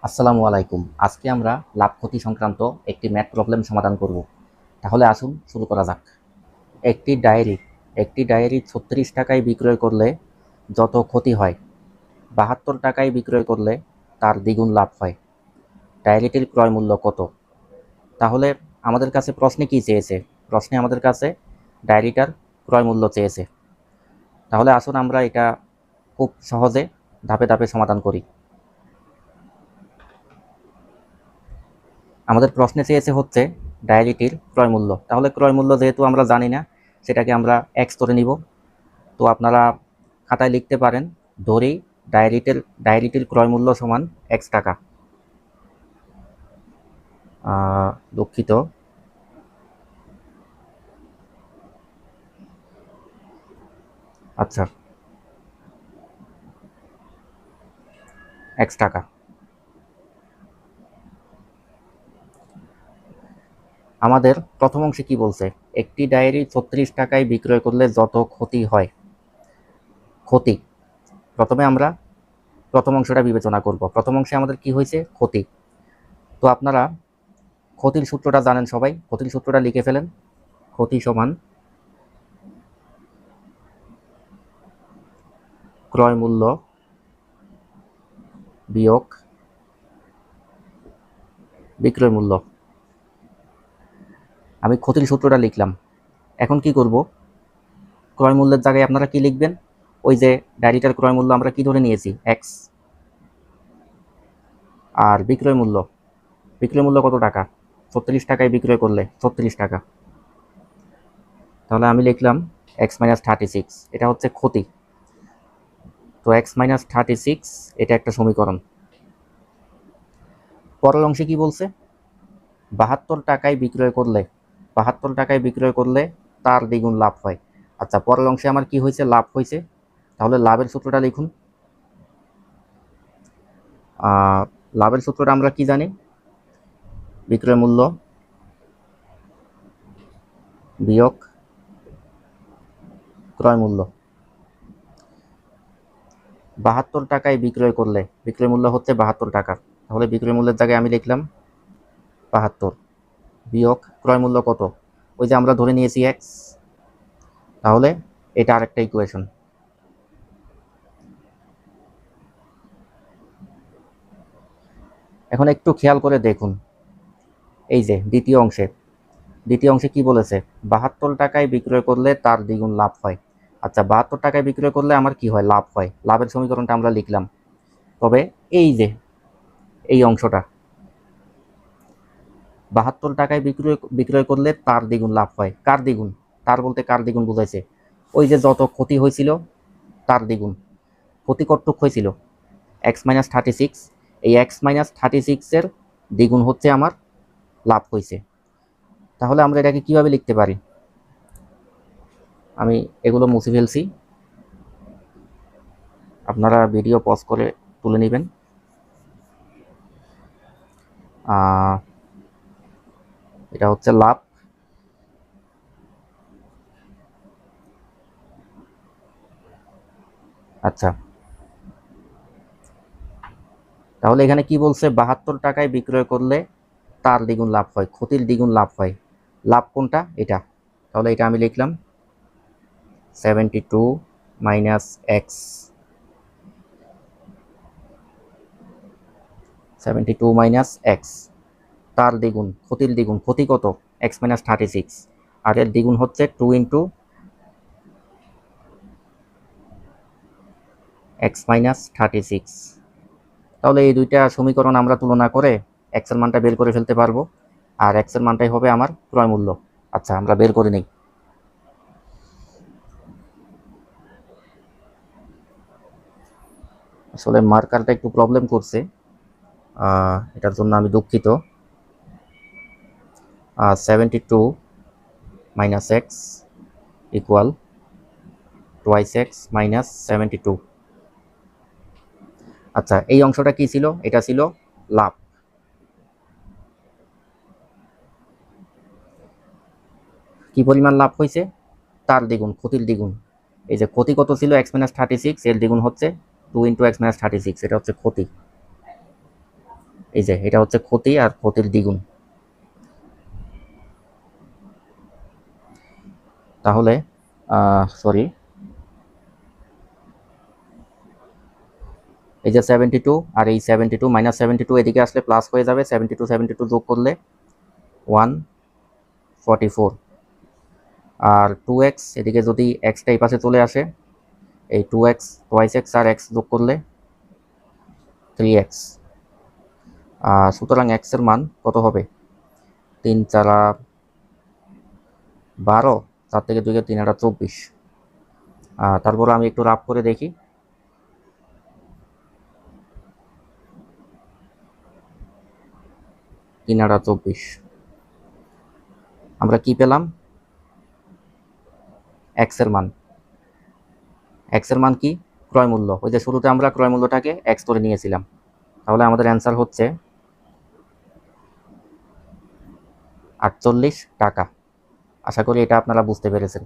আসসালামু আলাইকুম। আজকে আমরা লাভ ক্ষতি সংক্রান্ত একটি ম্যাথ প্রবলেম সমাধান করব। তাহলে আসুন শুরু করা যাক। একটি ডায়েরি একটি ডায়েরি ৩৬ টাকায় বিক্রয় করলে যত ক্ষতি হয়, ৭২ টাকায় বিক্রয় করলে তার দ্বিগুণ লাভ হয়। ডায়েরিটির ক্রয় মূল্য কত? তাহলে আমাদের কাছে প্রশ্নে কি চেয়েছে? প্রশ্নে আমাদের কাছে ডায়েরিটার ক্রয় মূল্য চেয়েছে। তাহলে আসুন আমরা এটা খুব সহজে ধাপে ধাপে সমাধান করি। আমাদের প্রশ্নে চেয়েছে হচ্ছে ডায়েরিটির ক্রয় মূল্য। তাহলে ক্রয় মূল্য যেহেতু আমরা জানি না, সেটাকে আমরা এক্স ধরে নিব। তো আপনারা খাতায় লিখতে পারেন, ধরি ডায়েরিটির ক্রয় মূল্য সমান এক্স টাকা। দুঃখিত, আচ্ছা, এক্স টাকা। আমাদের প্রথম অংশে কি বলছে? একটি ডায়েরি ৩৬ টাকায় বিক্রয় করলে যত ক্ষতি হয়। ক্ষতি, প্রথমে আমরা প্রথম অংশটা বিবেচনা করব। প্রথম অংশে আমাদের কি হয়েছে? ক্ষতি। তো আপনারা ক্ষতির সূত্রটা জানেন সবাই, ক্ষতির সূত্রটা লিখে ফেলেন। ক্ষতি সমান ক্রয় মূল্য বিয়োগ বিক্রয় মূল্য। আমি ক্ষতির সূত্রটা লিখলাম। এখন কি করব? ক্রয় মূল্যের জায়গায় আপনারা কি লিখবেন? ওই যে ডায়েরিটার ক্রয় মূল্য আমরা কি ধরে নিয়েছি? এক্স। আর বিক্রয় মূল্য কত টাকা? ৩৬ টাকায় বিক্রয় করলে ৩৬ টাকা। তাহলে আমি লিখলাম এক্স মাইনাস 36, এটা হচ্ছে ক্ষতি। তো এক্স মাইনাস 36 এটা একটা সমীকরণ। পরের অংশে কি বলছে? ৭২ টাকায় বিক্রয় করলে তার দ্বিগুণ লাভ হয়। আচ্ছা, পরের অংশে আমার কি হয়েছে? লাভ হয়েছে। তাহলে লাভের সূত্রটা লিখুন। লাভের সূত্রটা আমরা কি জানি? বিক্রয় মূল্য বিয়োগ ক্রয় মূল্য। ৭২ টাকায় বিক্রয় করলে বিক্রয় মূল্য হচ্ছে ৭২ টাকা। তাহলে বিক্রয় মূল্যের জায়গায় আমি লিখলাম ৭২ বিয়োগ ক্রয় মূল্য কত? ওই যে আমরা ধরে নিয়েছি এক্স। তাহলে এটা আরেকটা ইকুয়েশন। এখন একটু খেয়াল করে দেখুন, এই যে দ্বিতীয় অংশে কি বলেছে? ৭২ টাকায় বিক্রয় করলে তার দ্বিগুণ লাভ হয়। আচ্ছা, ৭২ টাকায় বিক্রয় করলে আমার কি হয়? লাভ হয়। লাভের সমীকরণটা আমরা লিখলাম। তবে এই যে এই অংশটা, ৭২ টাকায় বিক্রয় করলে তার দ্বিগুণ লাভ হয়। কার দ্বিগুণ? তার বলতে কার দ্বিগুণ বুঝাইছে? ওই যে যত ক্ষতি হয়েছিল তার দ্বিগুণ। ক্ষতি কতটুক হয়েছিল? X minus 36। এই এক্স মাইনাস 36-এর দ্বিগুণ হচ্ছে আমার লাভ হয়েছে। তাহলে আমরা এটাকে কিভাবে লিখতে পারি? আমি এগুলো মুছে ফেলছি, আপনারা ভিডিও পজ করে তুলে নেবেন। এটা হচ্ছে লাভ। আচ্ছা, তাহলে এখানে কি বলছে? ৭২ টাকায় বিক্রয় করলে তার দ্বিগুণ লাভ হয়, ক্ষতির দ্বিগুণ লাভ হয়। লাভ কোনটা? এটা। তাহলে এটা আমি লিখলাম 72 মাইনাস এক্স। 72 মাইনাস এক্স, তার দ্বিগুণ, ক্ষতির দ্বিগুণ। ক্ষতি কত? X minus 36। আর এর দ্বিগুণ হচ্ছে 2 ইন্টু এক্স মাইনাস 36। তাহলে এই দুইটা সমীকরণ আমরা তুলনা করে এক্স এর মানটা বের করে ফেলতে পারবো। আর এক্স এর মানটাই হবে আমার ক্রয় মূল্য। আচ্ছা, আমরা বের করে নিই। আসলে মার্কারটা একটু প্রবলেম করছে, এটার জন্য আমি দুঃখিত। 72 minus x equal twice x minus 72। আচ্ছা, এই অংশটা কি ছিল? এটা ছিল লাভ। কি পরিমাণ লাভ হয়েছে? তার দ্বিগুণ, ক্ষতির দ্বিগুণ। এই যে ক্ষতি কত ছিল? এক্স মাইনাস 36, এর দ্বিগুণ হচ্ছে 2 ইন্টু এক্স মাইনাস 36, এটা হচ্ছে ক্ষতি। এই যে এটা হচ্ছে ক্ষতি আর ক্ষতির দ্বিগুণ। তাহলে সরি, এই যে 72 আর এই 72 -72 এদিকে আসলে প্লাস হয়ে যাবে, 72 যোগ করলে 144। আর 2x এদিকে যদি এক্সটা এই পাশে চলে আসে, এই 2x টোয়াইস এক্স আর এক্স যোগ করলে 3x। সুতরাং এক্স এর মান কত হবে? 3×4 = 12, 4 থেকে 2 গেলে 3×8 = 24। তারপর আমি একটু রাফ করে দেখি। 3×8 = 24। আমরা কি পেলাম? এক্স এর মান। এক্স এর মান কি? ক্রয় মূল্য। ওই যে শুরুতে আমরা ক্রয় মূল্যটাকে এক্স ধরে নিয়েছিলাম। তাহলে আমাদের অ্যান্সার হচ্ছে 48 টাকা। আশা করি এটা আপনারা বুঝতে পেরেছেন।